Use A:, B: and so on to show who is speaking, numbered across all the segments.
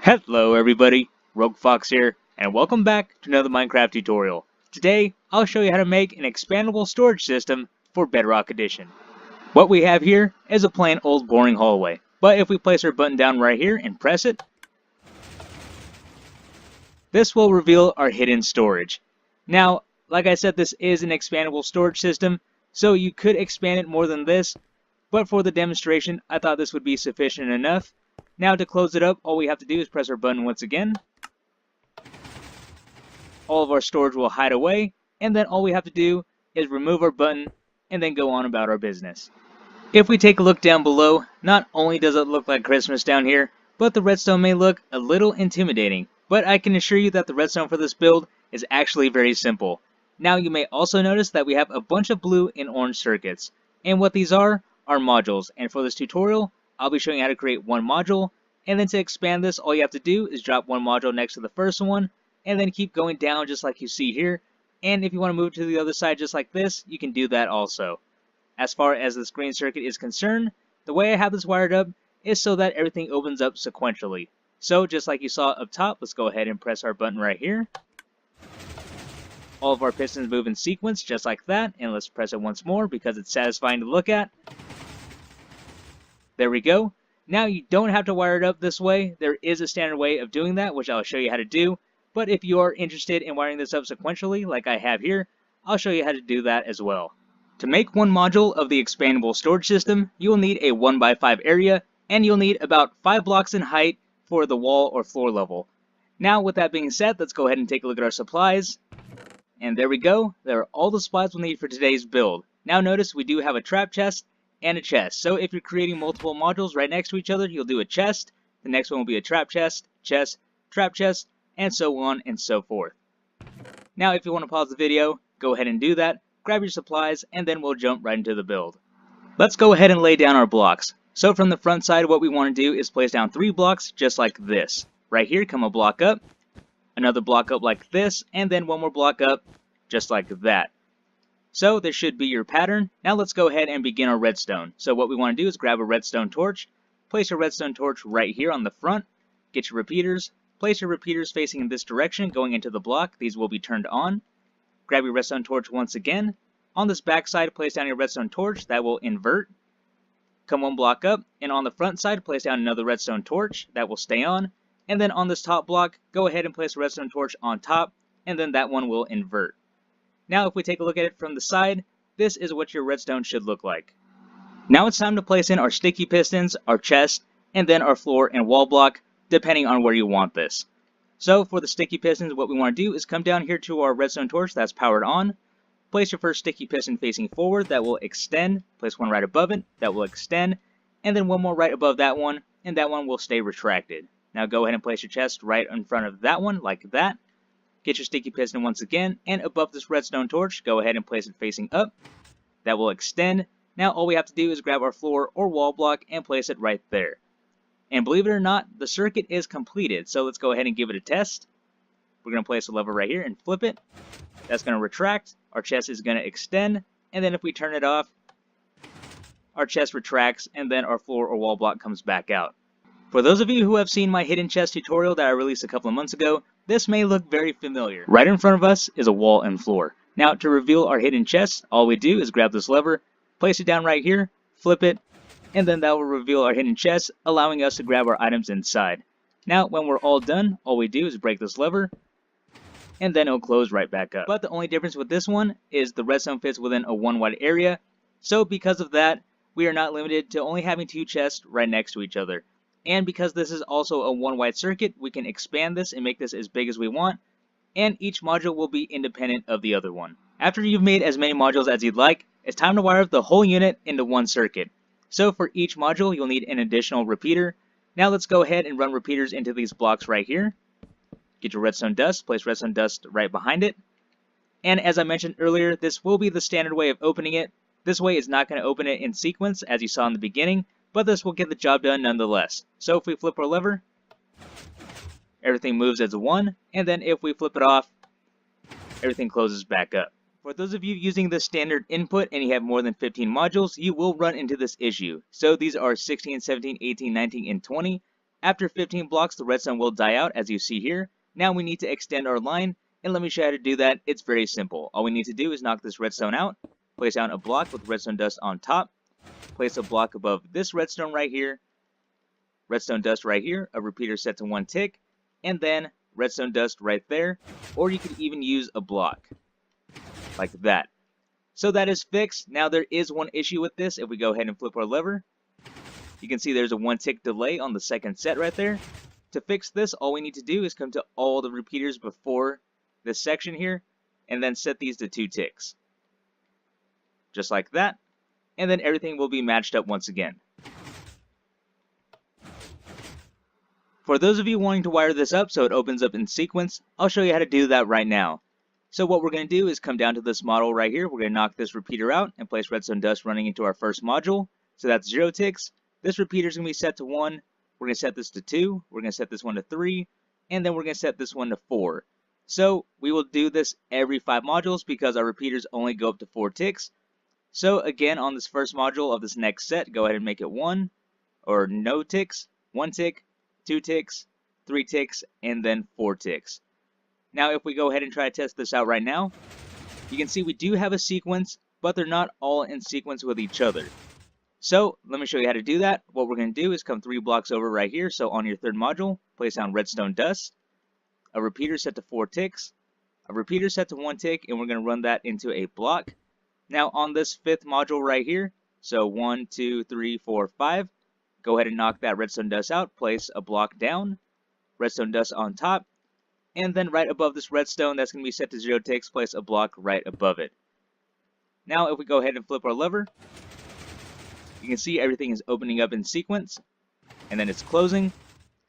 A: Hello everybody, Rogue Fox here, and welcome back to another Minecraft tutorial. Today, I'll show you how to make an expandable storage system for Bedrock Edition. What we have here is a plain old boring hallway, but if we place our button down right here and press it, this will reveal our hidden storage. Now, like I said, this is an expandable storage system, so you could expand it more than this, but for the demonstration, I thought this would be sufficient enough. Now to close it up, all we have to do is press our button once again. All of our storage will hide away, and then all we have to do is remove our button and then go on about our business. If we take a look down below, not only does it look like Christmas down here, but the redstone may look a little intimidating. But I can assure you that the redstone for this build is actually very simple. Now you may also notice that we have a bunch of blue and orange circuits. And what these are modules. And for this tutorial, I'll be showing you how to create one module. And then to expand this, all you have to do is drop one module next to the first one. And then keep going down just like you see here. And if you want to move to the other side just like this, you can do that also. As far as this green circuit is concerned, the way I have this wired up is so that everything opens up sequentially. So just like you saw up top, let's go ahead and press our button right here. All of our pistons move in sequence just like that, and let's press it once more because it's satisfying to look at. There we go. Now you don't have to wire it up this way. There is a standard way of doing that, which I'll show you how to do. But if you are interested in wiring this up sequentially, like I have here, I'll show you how to do that as well. To make one module of the expandable storage system, you will need a 1x5 area, and you'll need about 5 blocks in height for the wall or floor level. Now with that being said, let's go ahead and take a look at our supplies. And there we go. There are all the supplies we'll need for today's build. Now notice we do have a trap chest and a chest. So if you're creating multiple modules right next to each other, you'll do a chest. The next one will be a trap chest, chest, trap chest, and so on and so forth. Now if you want to pause the video, go ahead and do that. Grab your supplies, and then we'll jump right into the build. Let's go ahead and lay down our blocks. So from the front side, what we want to do is place down 3 blocks just like this. Right here, come a block up, another block up like this, and then one more block up just like that. So this should be your pattern. Now let's go ahead and begin our redstone. So what we want to do is grab a redstone torch, place your redstone torch right here on the front, get your repeaters, place your repeaters facing in this direction going into the block. These will be turned on. Grab your redstone torch once again. On this back side, place down your redstone torch. That will invert. Come one block up, and on the front side, place down another redstone torch. That will stay on. And then on this top block, go ahead and place a redstone torch on top, and then that one will invert. Now if we take a look at it from the side, this is what your redstone should look like. Now it's time to place in our sticky pistons, our chest, and then our floor and wall block, depending on where you want this. So for the sticky pistons, what we want to do is come down here to our redstone torch that's powered on. Place your first sticky piston facing forward, that will extend. Place one right above it, that will extend. And then one more right above that one, and that one will stay retracted. Now go ahead and place your chest right in front of that one, like that. Get your sticky piston once again, and above this redstone torch, go ahead and place it facing up. That will extend. Now all we have to do is grab our floor or wall block and place it right there. And believe it or not, the circuit is completed. So let's go ahead and give it a test. We're going to place a lever right here and flip it. That's going to retract. Our chest is going to extend. And then if we turn it off, our chest retracts, and then our floor or wall block comes back out. For those of you who have seen my hidden chest tutorial that I released a couple of months ago, this may look very familiar. Right in front of us is a wall and floor. Now to reveal our hidden chest, all we do is grab this lever, place it down right here, flip it, and then that will reveal our hidden chest, allowing us to grab our items inside. Now when we're all done, all we do is break this lever, and then it'll close right back up. But the only difference with this one is the redstone fits within a 1 wide area, so because of that, we are not limited to only having 2 chests right next to each other. And because this is also a 1 wide circuit, we can expand this and make this as big as we want, and each module will be independent of the other one. After you've made as many modules as you'd like, it's time to wire up the whole unit into one circuit. So for each module, you'll need an additional repeater. Now let's go ahead and run repeaters into these blocks right here. Get your redstone dust, place redstone dust right behind it. And as I mentioned earlier, this will be the standard way of opening it. This way it's not going to open it in sequence as you saw in the beginning, but this will get the job done nonetheless. So if we flip our lever, everything moves as one, and then if we flip it off, everything closes back up. For those of you using the standard input and you have more than 15 modules, you will run into this issue. So these are 16, 17, 18, 19, and 20. After 15 blocks, the redstone will die out, as you see here. Now we need to extend our line, and let me show you how to do that. It's very simple. All we need to do is knock this redstone out, place down a block with redstone dust on top, place a block above this redstone right here, redstone dust right here, a repeater set to 1 tick, and then redstone dust right there, or you could even use a block, like that. So that is fixed. Now there is one issue with this. If we go ahead and flip our lever, you can see there's a 1 tick delay on the second set right there. To fix this, all we need to do is come to all the repeaters before this section here, and then set these to 2 ticks. Just like that. And then everything will be matched up once again. For those of you wanting to wire this up so it opens up in sequence, I'll show you how to do that right now. So what we're going to do is come down to this model right here. We're going to knock this repeater out and place redstone dust running into our first module. So that's 0 ticks. This repeater is going to be set to 1. We're going to set this to 2. We're going to set this one to 3. And then we're going to set this one to 4. So we will do this every 5 modules because our repeaters only go up to 4 ticks. So again, on this first module of this next set, go ahead and make it 1 or no ticks, 1 tick, 2 ticks, 3 ticks, and then 4 ticks. Now if we go ahead and try to test this out right now, you can see we do have a sequence, but they're not all in sequence with each other. So let me show you how to do that. What we're going to do is come 3 blocks over right here. So on your third module, place down redstone dust, a repeater set to 4 ticks, a repeater set to 1 tick, and we're going to run that into a block. Now on this 5th module right here, so 1, 2, 3, 4, 5, go ahead and knock that redstone dust out, place a block down, redstone dust on top, and then right above this redstone that's going to be set to 0 ticks, place a block right above it. Now if we go ahead and flip our lever, you can see everything is opening up in sequence, and then it's closing.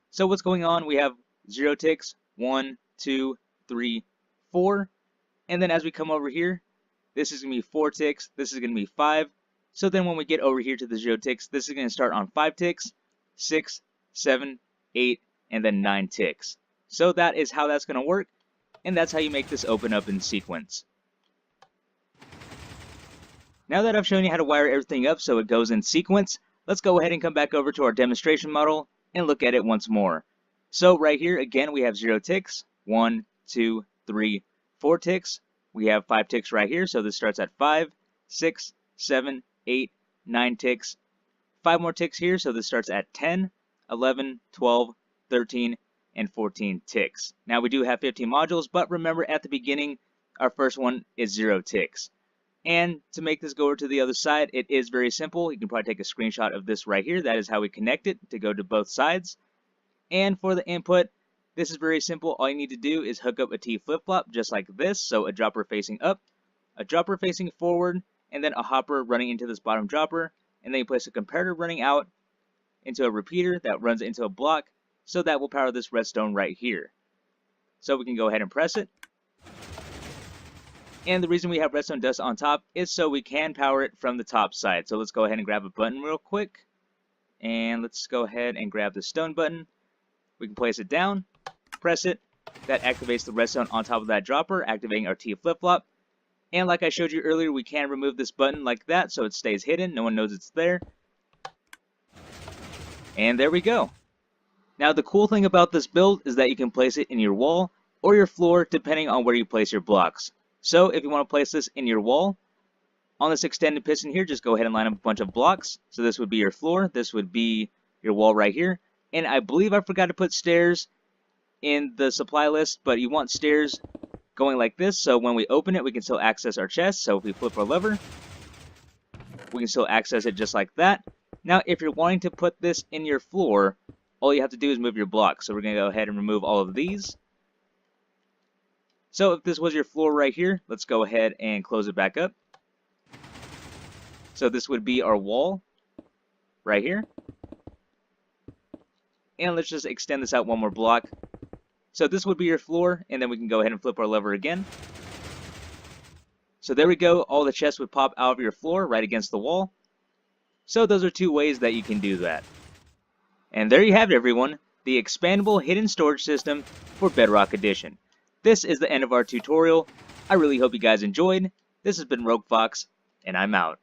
A: So what's going on? We have 0 ticks, 1, 2, 3, 4, and then as we come over here, this is going to be 4 ticks, this is going to be 5. So then when we get over here to the 0 ticks, this is going to start on 5 ticks, 6, 7, 8, and then 9 ticks. So that is how that's going to work, and that's how you make this open up in sequence. Now that I've shown you how to wire everything up so it goes in sequence, let's go ahead and come back over to our demonstration model and look at it once more. So right here, again, we have 0 ticks, 1, 2, 3, 4 ticks. We have 5 ticks right here, so this starts at 5, 6, 7, 8, 9 ticks. 5 more ticks here, so this starts at 10, 11, 12, 13, and 14 ticks. Now we do have 15 modules, but remember at the beginning, our first one is 0 ticks. And to make this go over to the other side, it is very simple. You can probably take a screenshot of this right here. That is how we connect it to go to both sides. And for the input, this is very simple. All you need to do is hook up a T flip-flop just like this. So a dropper facing up, a dropper facing forward, and then a hopper running into this bottom dropper. And then you place a comparator running out into a repeater that runs into a block. So that will power this redstone right here. So we can go ahead and press it. And the reason we have redstone dust on top is so we can power it from the top side. So let's go ahead and grab a button real quick. And let's go ahead and grab the stone button. We can place it down, press it. That activates the redstone on top of that dropper, activating our T flip-flop. And like I showed you earlier, we can remove this button like that so it stays hidden. No one knows it's there. And there we go. Now the cool thing about this build is that you can place it in your wall or your floor depending on where you place your blocks. So if you want to place this in your wall, on this extended piston here, just go ahead and line up a bunch of blocks. So this would be your floor, this would be your wall right here. And I believe I forgot to put stairs in the supply list, but you want stairs going like this, so when we open it, we can still access our chest. So if we flip our lever, we can still access it just like that. Now, if you're wanting to put this in your floor, all you have to do is move your blocks. So we're going to go ahead and remove all of these. So if this was your floor right here, let's go ahead and close it back up. So this would be our wall right here. And let's just extend this out one more block. So this would be your floor, and then we can go ahead and flip our lever again. So there we go, all the chests would pop out of your floor right against the wall. So those are 2 ways that you can do that. And there you have it, everyone, the expandable hidden storage system for Bedrock Edition. This is the end of our tutorial. I really hope you guys enjoyed. This has been Rogue Fox, and I'm out.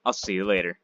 A: I'll see you later.